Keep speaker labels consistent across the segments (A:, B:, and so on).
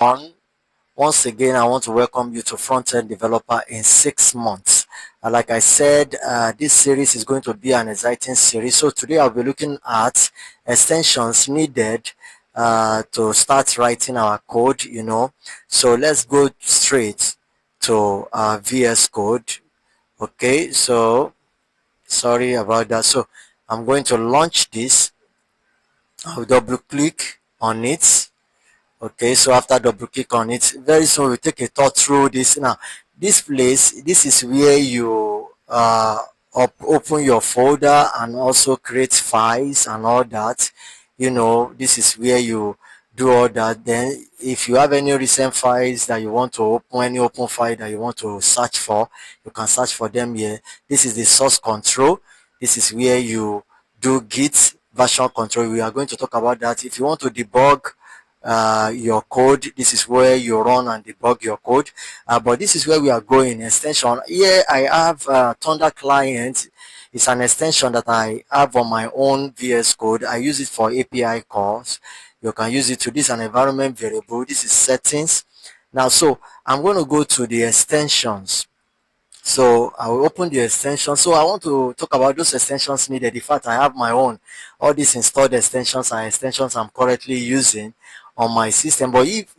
A: on. Once again, I want to welcome you to Front-End Developer in 6 months. Like I said, this series is going to be an exciting series. So today I'll be looking at extensions needed to start writing our code, So let's go straight to VS Code. Okay, so sorry about that. So I'm going to launch this. I'll double click on it. Okay, so after double click on it, very soon we'll take a tour through this. Now, this place, this is where you open your folder and also create files and all that. This is where you do all that. Then, if you have any recent files that you want to open, any open file that you want to search for, you can search for them here. This is the source control. This is where you do Git version control. We are going to talk about that. If you want to debug your code, this is where you run and debug your code, but this is where we are going. Extension here, I have Thunder Client. It's an extension that I have on my own VS Code. I use it for API calls. You can use it to this an environment variable. This is settings. Now, so I'm going to go to the extensions. So I will open the extension. So I want to talk about those extensions needed. In fact, I have my own. All these installed extensions are extensions I'm currently using on my system. But if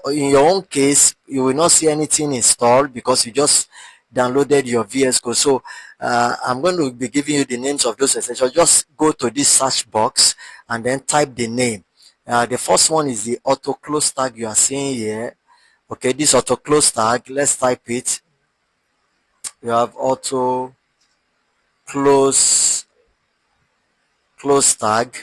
A: in your own case, you will not see anything installed because you just downloaded your VS Code. So I'm going to be giving you the names of those extensions. Just go to this search box and then type the name. The first one is the auto close tag you are seeing here. Okay, this auto close tag, let's type it. You have auto close tag.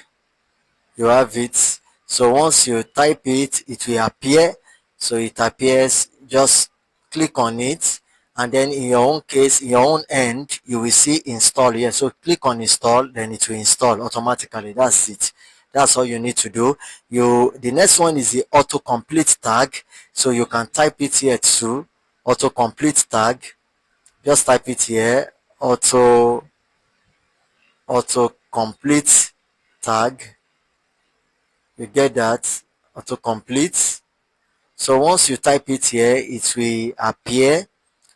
A: You have it. So once you type it, it will appear. So it appears, just click on it, and then in your own case, in your own end, you will see install here. So click on install, then it will install automatically. That's it. That's all you need to do. The next one is the autocomplete tag. So you can type it here too. Autocomplete tag. Just type it here. Autocomplete tag. You get that? Autocomplete. So once you type it here, it will appear.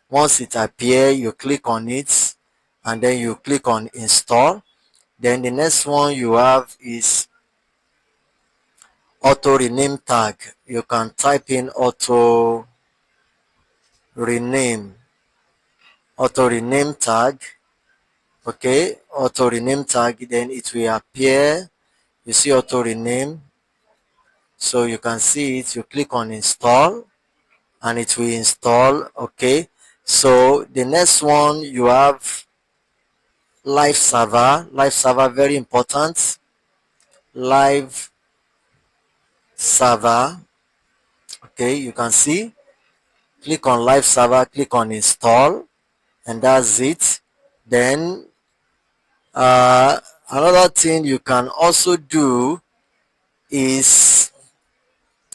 A: Once it appears, you click on it and then you click on install. Then the next one you have is auto rename tag. You can type in auto rename tag. Okay, auto rename tag, then it will appear. You see auto rename. So you can see it. You click on install and it will install. Okay, so the next one you have live server. Very important. Live server. Okay, you can see, click on live server, click on install, and that's it. Then another thing you can also do is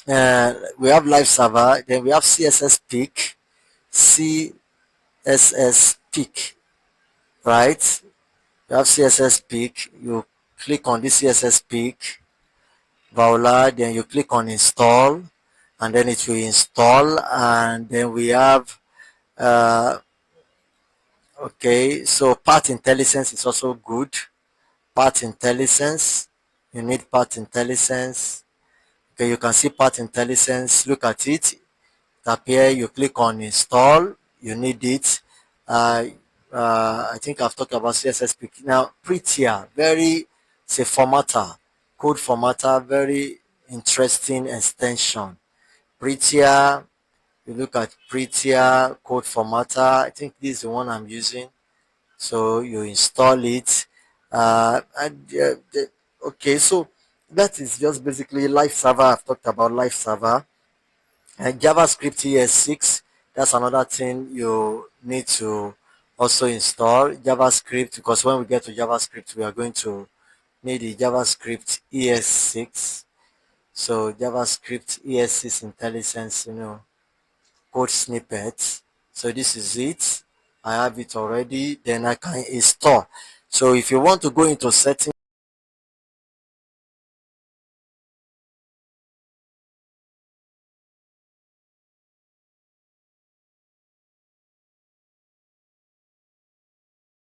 A: we have live server, then we have CSS pick, right? You have CSS pick. You click on this CSS pick, Voila, then you click on install, and then it will install. And then we have okay, so path intelligence is also good. Path intelligence, you need path intelligence. Okay, you can see path intelligence. Look at it. It appears. You click on install. You need it. I think I've talked about CSS pick. Now, prettier, it's a formatter, code formatter, very interesting extension. Prettier, you look at prettier code formatter. I think this is the one I'm using. So you install it. Okay, so that is just basically live server. I've talked about live server. And JavaScript ES6, that's another thing you need to also install. JavaScript, because when we get to JavaScript, we are going to need the JavaScript ES6. So JavaScript ES6 intelligence, code snippets. So this is it. I have it already. Then I can install. So if you want to go into settings,